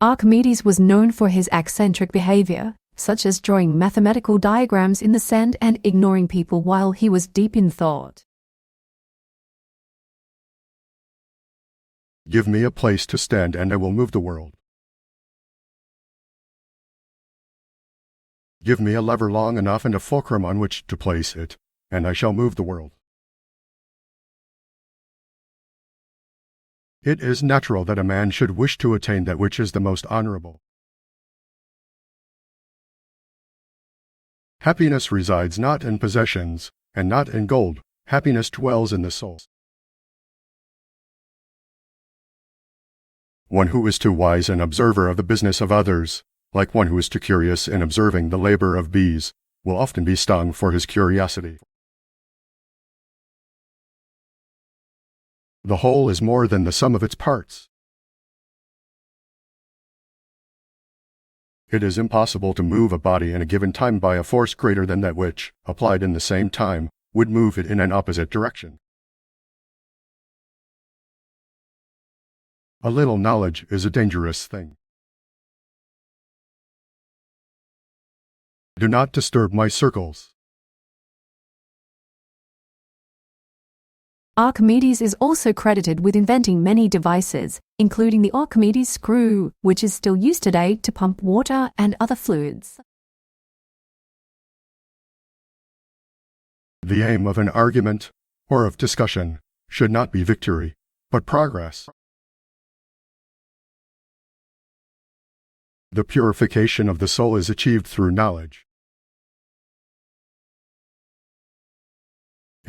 Archimedes was known for his eccentric behavior, such as drawing mathematical diagrams in the sand and ignoring people while he was deep in thought. Give me a place to stand and I will move the world. Give me a lever long enough and a fulcrum on which to place it, and I shall move the world. It is natural that a man should wish to attain that which is the most honorable. Happiness resides not in possessions, and not in gold. Happiness dwells in the soul. One who is too wise an observer of the business of others, like one who is too curious in observing the labor of bees, will often be stung for his curiosity. The whole is more than the sum of its parts. It is impossible to move a body in a given time by a force greater than that which, applied in the same time, would move it in an opposite direction. A little knowledge is a dangerous thing. Do not disturb my circles. Archimedes is also credited with inventing many devices, including the Archimedes screw, which is still used today to pump water and other fluids. The aim of an argument, or of discussion, should not be victory, but progress. The purification of the soul is achieved through knowledge.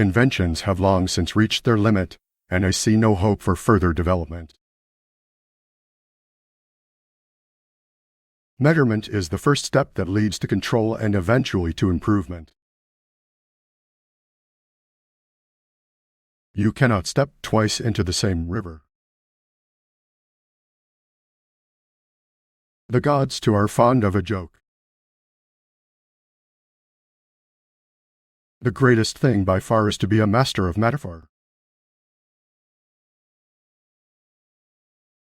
Inventions have long since reached their limit, and I see no hope for further development. Measurement is the first step that leads to control and eventually to improvement. You cannot step twice into the same river. The gods too are fond of a joke. The greatest thing by far is to be a master of metaphor.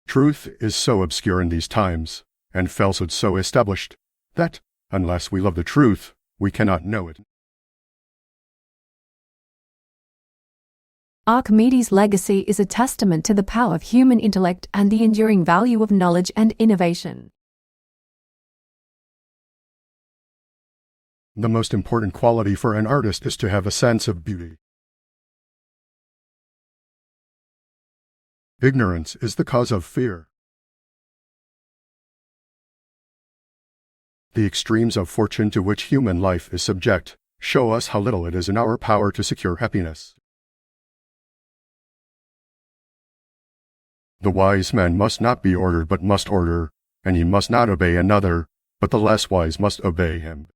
Truth is so obscure in these times, and falsehood so established, that, unless we love the truth, we cannot know it. Archimedes' legacy is a testament to the power of human intellect and the enduring value of knowledge and innovation. The most important quality for an artist is to have a sense of beauty. Ignorance is the cause of fear. The extremes of fortune to which human life is subject show us how little it is in our power to secure happiness. The wise man must not be ordered but must order, and he must not obey another, but the less wise must obey him.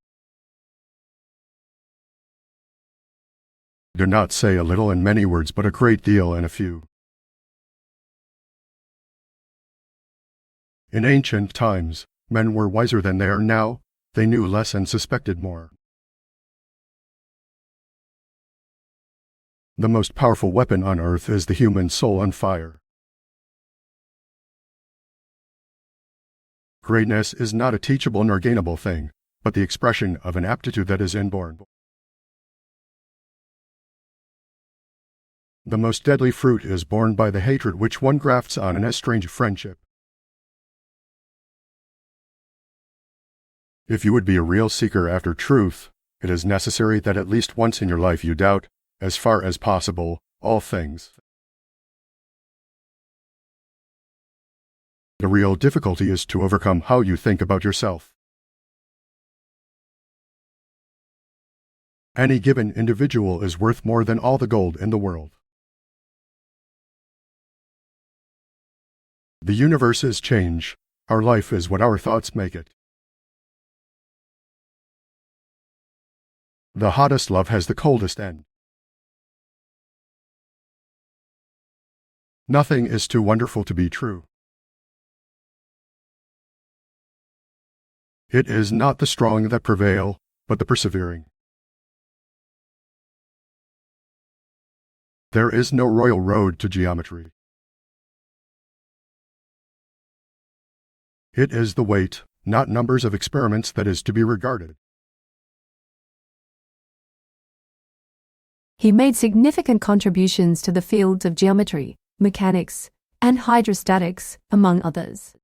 Do not say a little in many words, but a great deal in a few. In ancient times, men were wiser than they are now. They knew less and suspected more. The most powerful weapon on earth is the human soul on fire. Greatness is not a teachable nor gainable thing, but the expression of an aptitude that is inborn. The most deadly fruit is borne by the hatred which one grafts on an estranged friendship. If you would be a real seeker after truth, it is necessary that at least once in your life you doubt, as far as possible, all things. The real difficulty is to overcome how you think about yourself. Any given individual is worth more than all the gold in the world. The universe is change. Our life is what our thoughts make it. The hottest love has the coldest end. Nothing is too wonderful to be true. It is not the strong that prevail, but the persevering. There is no royal road to geometry. It is the weight, not numbers of experiments, that is to be regarded. He made significant contributions to the fields of geometry, mechanics, and hydrostatics, among others.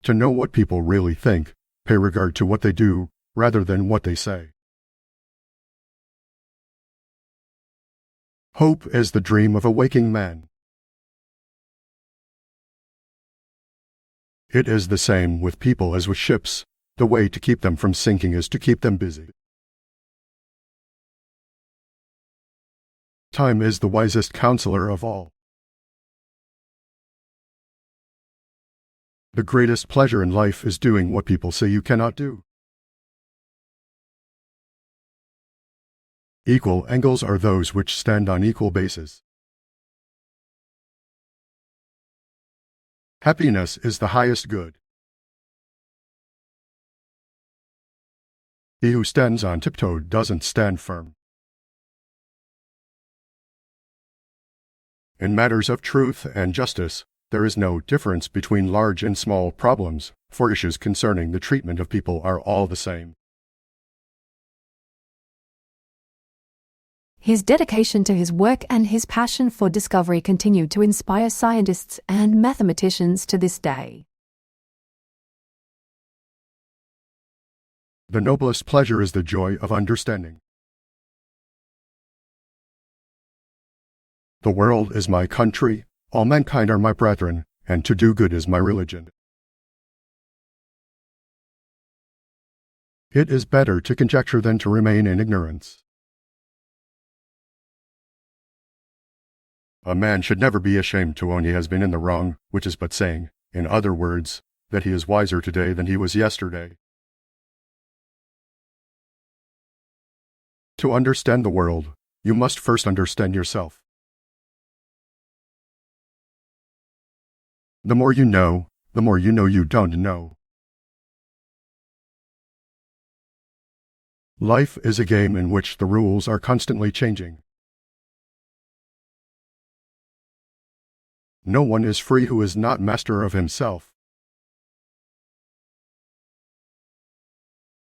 To know what people really think, pay regard to what they do, rather than what they say. Hope is the dream of a waking man. It is the same with people as with ships. The way to keep them from sinking is to keep them busy. Time is the wisest counselor of all. The greatest pleasure in life is doing what people say you cannot do. Equal angles are those which stand on equal bases. Happiness is the highest good. He who stands on tiptoe doesn't stand firm. In matters of truth and justice, there is no difference between large and small problems, for issues concerning the treatment of people are all the same. His dedication to his work and his passion for discovery continue to inspire scientists and mathematicians to this day. The noblest pleasure is the joy of understanding. The world is my country, all mankind are my brethren, and to do good is my religion. It is better to conjecture than to remain in ignorance. A man should never be ashamed to own he has been in the wrong, which is but saying, in other words, that he is wiser today than he was yesterday. To understand the world, you must first understand yourself. The more you know you don't know. Life is a game in which the rules are constantly changing. No one is free who is not master of himself.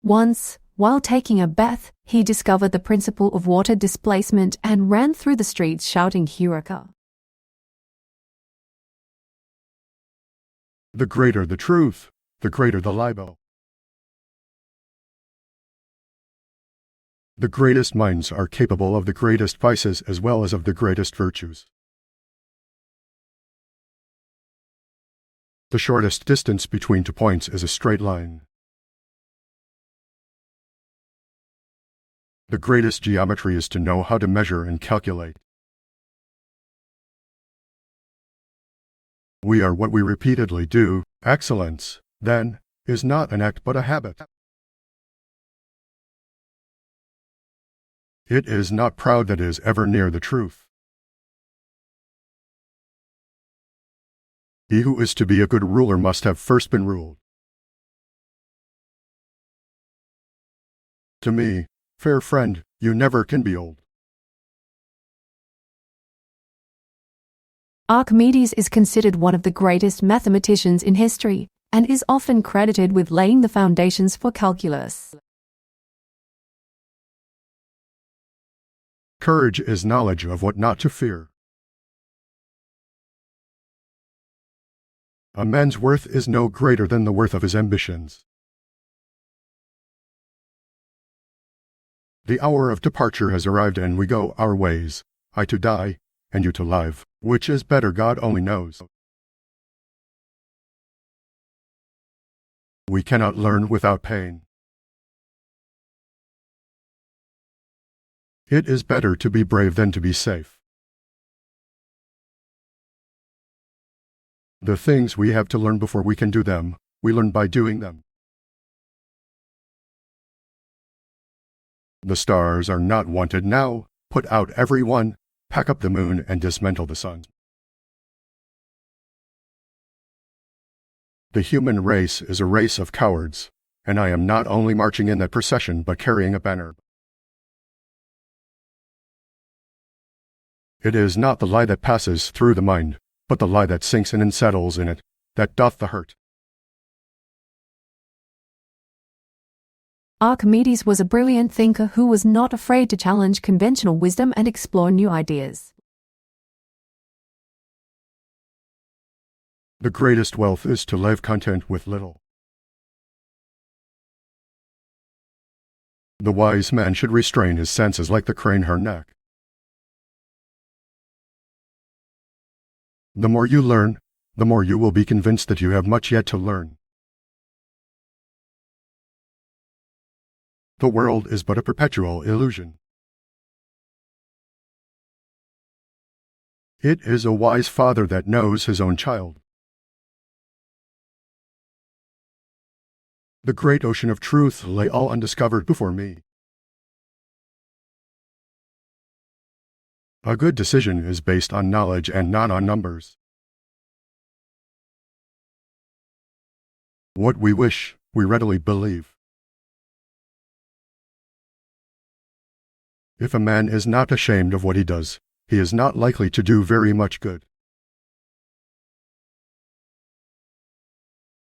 Once, while taking a bath, he discovered the principle of water displacement and ran through the streets shouting Eureka. The greater the truth, the greater the libel. The greatest minds are capable of the greatest vices as well as of the greatest virtues. The shortest distance between two points is a straight line. The greatest geometry is to know how to measure and calculate. We are what we repeatedly do. Excellence, then, is not an act but a habit. It is not proud that is ever near the truth. He who is to be a good ruler must have first been ruled. To me, fair friend, you never can be old. Archimedes is considered one of the greatest mathematicians in history and is often credited with laying the foundations for calculus. Courage is knowledge of what not to fear. A man's worth is no greater than the worth of his ambitions. The hour of departure has arrived and we go our ways, I to die, and you to live. Which is better God only knows. We cannot learn without pain. It is better to be brave than to be safe. The things we have to learn before we can do them, we learn by doing them. The stars are not wanted now. Put out every one, pack up the moon and dismantle the sun. The human race is a race of cowards, and I am not only marching in that procession but carrying a banner. It is not the lie that passes through the mind, but the lie that sinks in and settles in it, that doth the hurt. Archimedes was a brilliant thinker who was not afraid to challenge conventional wisdom and explore new ideas. The greatest wealth is to live content with little. The wise man should restrain his senses like the crane her neck. The more you learn, the more you will be convinced that you have much yet to learn. The world is but a perpetual illusion. It is a wise father that knows his own child. The great ocean of truth lay all undiscovered before me. A good decision is based on knowledge and not on numbers. What we wish, we readily believe. If a man is not ashamed of what he does, he is not likely to do very much good.